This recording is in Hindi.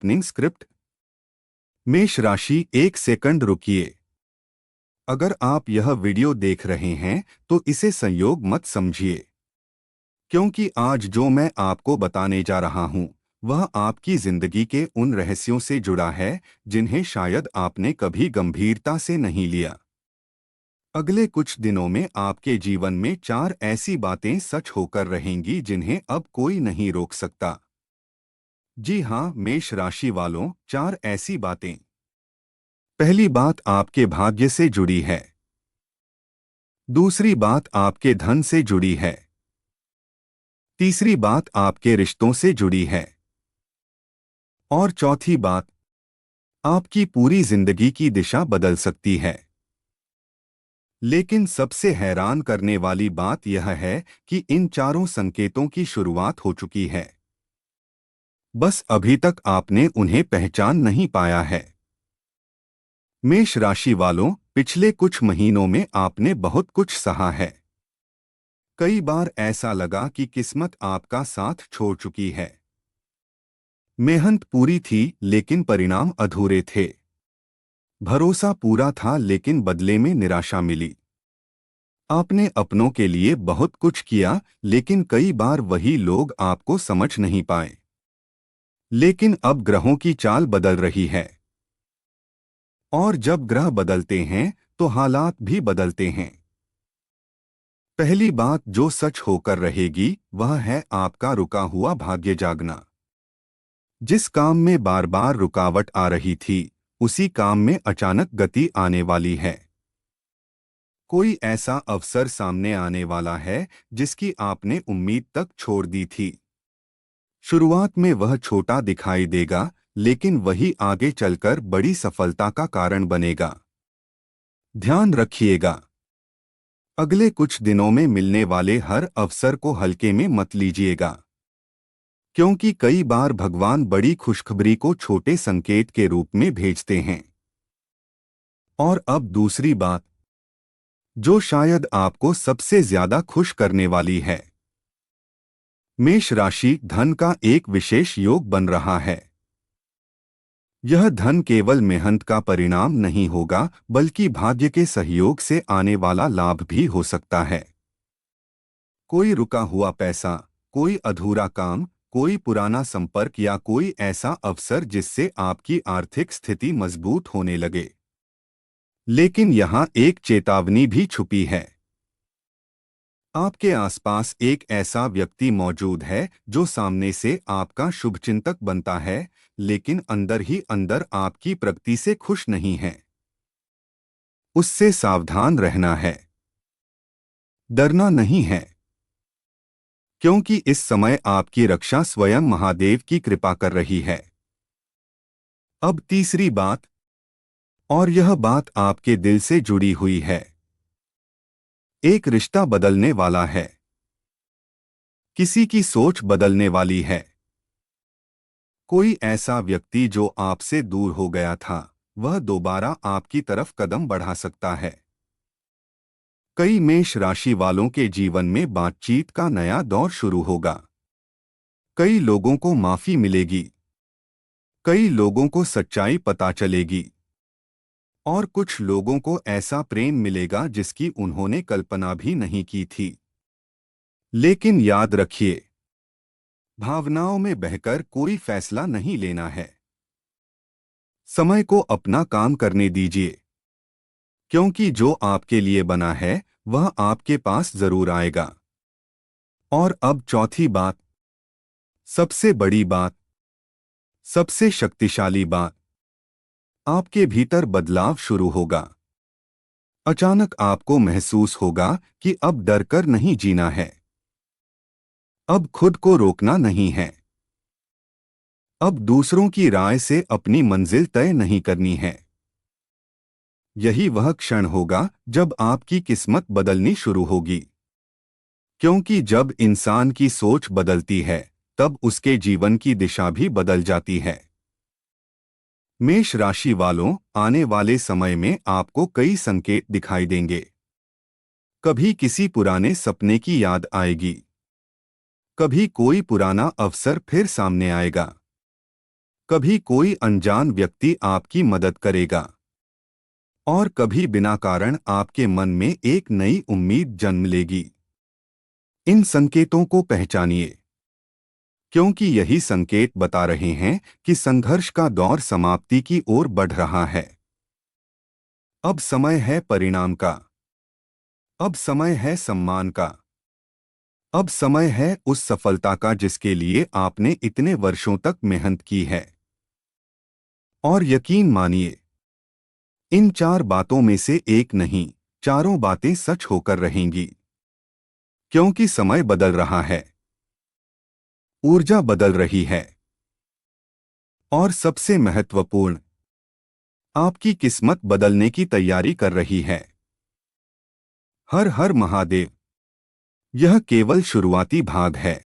Opening script. मेष राशि, एक सेकंड रुकिए। अगर आप यह वीडियो देख रहे हैं तो इसे संयोग मत समझिए, क्योंकि आज जो मैं आपको बताने जा रहा हूं वह आपकी जिंदगी के उन रहस्यों से जुड़ा है जिन्हें शायद आपने कभी गंभीरता से नहीं लिया। अगले कुछ दिनों में आपके जीवन में 4 ऐसी बातें सच होकर रहेंगी जिन्हें अब कोई नहीं रोक सकता। जी हाँ, मेष राशि वालों, 4 ऐसी बातें। पहली बात आपके भाग्य से जुड़ी है। दूसरी बात आपके धन से जुड़ी है। तीसरी बात आपके रिश्तों से जुड़ी है। और चौथी बात आपकी पूरी जिंदगी की दिशा बदल सकती है। लेकिन सबसे हैरान करने वाली बात यह है कि इन चारों संकेतों की शुरुआत हो चुकी है, बस अभी तक आपने उन्हें पहचान नहीं पाया है। मेष राशि वालों, पिछले कुछ महीनों में आपने बहुत कुछ सहा है। कई बार ऐसा लगा कि किस्मत आपका साथ छोड़ चुकी है। मेहनत पूरी थी लेकिन परिणाम अधूरे थे। भरोसा पूरा था लेकिन बदले में निराशा मिली। आपने अपनों के लिए बहुत कुछ किया लेकिन कई बार वही लोग आपको समझ नहीं पाए। लेकिन अब ग्रहों की चाल बदल रही है, और जब ग्रह बदलते हैं तो हालात भी बदलते हैं। पहली बात जो सच होकर रहेगी वह है आपका रुका हुआ भाग्य जागना। जिस काम में बार बार रुकावट आ रही थी उसी काम में अचानक गति आने वाली है। कोई ऐसा अवसर सामने आने वाला है जिसकी आपने उम्मीद तक छोड़ दी थी। शुरुआत में वह छोटा दिखाई देगा लेकिन वही आगे चलकर बड़ी सफलता का कारण बनेगा। ध्यान रखिएगा, अगले कुछ दिनों में मिलने वाले हर अवसर को हल्के में मत लीजिएगा, क्योंकि कई बार भगवान बड़ी खुशखबरी को छोटे संकेत के रूप में भेजते हैं। और अब दूसरी बात, जो शायद आपको सबसे ज्यादा खुश करने वाली है। मेष राशि, धन का एक विशेष योग बन रहा है। यह धन केवल मेहनत का परिणाम नहीं होगा बल्कि भाग्य के सहयोग से आने वाला लाभ भी हो सकता है। कोई रुका हुआ पैसा, कोई अधूरा काम, कोई पुराना संपर्क या कोई ऐसा अवसर जिससे आपकी आर्थिक स्थिति मजबूत होने लगे। लेकिन यहाँ एक चेतावनी भी छुपी है। आपके आसपास एक ऐसा व्यक्ति मौजूद है जो सामने से आपका शुभचिंतक बनता है लेकिन अंदर ही अंदर आपकी प्रगति से खुश नहीं है। उससे सावधान रहना है, डरना नहीं है, क्योंकि इस समय आपकी रक्षा स्वयं महादेव की कृपा कर रही है। अब तीसरी बात, और यह बात आपके दिल से जुड़ी हुई है। एक रिश्ता बदलने वाला है, किसी की सोच बदलने वाली है। कोई ऐसा व्यक्ति जो आपसे दूर हो गया था वह दोबारा आपकी तरफ कदम बढ़ा सकता है। कई मेष राशि वालों के जीवन में बातचीत का नया दौर शुरू होगा। कई लोगों को माफी मिलेगी, कई लोगों को सच्चाई पता चलेगी, और कुछ लोगों को ऐसा प्रेम मिलेगा जिसकी उन्होंने कल्पना भी नहीं की थी। लेकिन याद रखिए, भावनाओं में बहकर कोई फैसला नहीं लेना है। समय को अपना काम करने दीजिए, क्योंकि जो आपके लिए बना है वह आपके पास जरूर आएगा। और अब चौथी बात, सबसे बड़ी बात, सबसे शक्तिशाली बात, आपके भीतर बदलाव शुरू होगा। अचानक आपको महसूस होगा कि अब डरकर नहीं जीना है, अब खुद को रोकना नहीं है, अब दूसरों की राय से अपनी मंजिल तय नहीं करनी है। यही वह क्षण होगा जब आपकी किस्मत बदलनी शुरू होगी, क्योंकि जब इंसान की सोच बदलती है तब उसके जीवन की दिशा भी बदल जाती है। मेष राशि वालों, आने वाले समय में आपको कई संकेत दिखाई देंगे। कभी किसी पुराने सपने की याद आएगी, कभी कोई पुराना अवसर फिर सामने आएगा, कभी कोई अनजान व्यक्ति आपकी मदद करेगा और कभी बिना कारण आपके मन में एक नई उम्मीद जन्म लेगी। इन संकेतों को पहचानिए, क्योंकि यही संकेत बता रहे हैं कि संघर्ष का दौर समाप्ति की ओर बढ़ रहा है। अब समय है परिणाम का। अब समय है सम्मान का। अब समय है उस सफलता का जिसके लिए आपने इतने वर्षों तक मेहनत की है। और यकीन मानिए, इन 4 बातों में से एक नहीं, चारों बातें सच होकर रहेंगी। क्योंकि समय बदल रहा है, ऊर्जा बदल रही है, और सबसे महत्वपूर्ण, आपकी किस्मत बदलने की तैयारी कर रही है। हर हर महादेव। यह केवल शुरुआती भाग है।